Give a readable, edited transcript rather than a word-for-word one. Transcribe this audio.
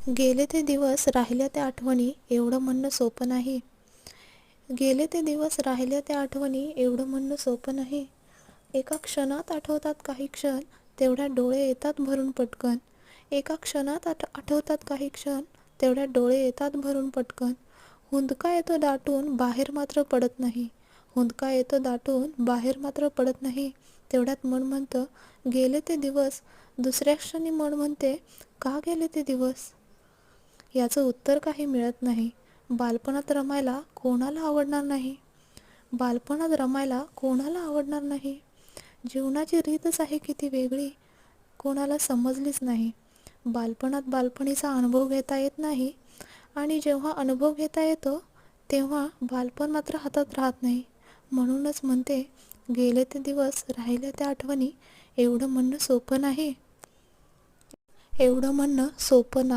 गेले ते दिवस राहिल्या त्या आठवणी एवढं म्हणणं सोपं नाही. गेले ते दिवस राहिल्या त्या आठवणी एवढं म्हणणं सोपं नाही. एका क्षणात आठवतात काही क्षण, तेवढ्यात डोळे येतात भरून पटकन. एका क्षणात आठवतात काही क्षण, तेवढ्यात डोळे येतात भरून पटकन. हुंदका येतो दाटून, बाहेर मात्र पडत नाही. हुंदका येतो दाटून, बाहेर मात्र पडत नाही. तेवढ्यात मन म्हणतं, गेले ते दिवस. दुसऱ्या क्षणी मन म्हणते, का गेले ते दिवस? याचं उत्तर काही मिळत नाही. बालपणात रमायला कोणाला आवडणार नाही? बालपणात रमायला कोणाला आवडणार नाही? जीवनाची रीतच आहे किती वेगळी, कोणाला समजलीच नाही. बालपणात बालपणीचा अनुभव घेता येत नाही, आणि जेव्हा अनुभव घेता येतो तेव्हा बालपण मात्र हातात राहत नाही. म्हणूनच म्हणते, गेले ते दिवस राहिल्या त्या आठवणी एवढं म्हणणं सोपं नाही. एवढं म्हणणं सोपं नाही.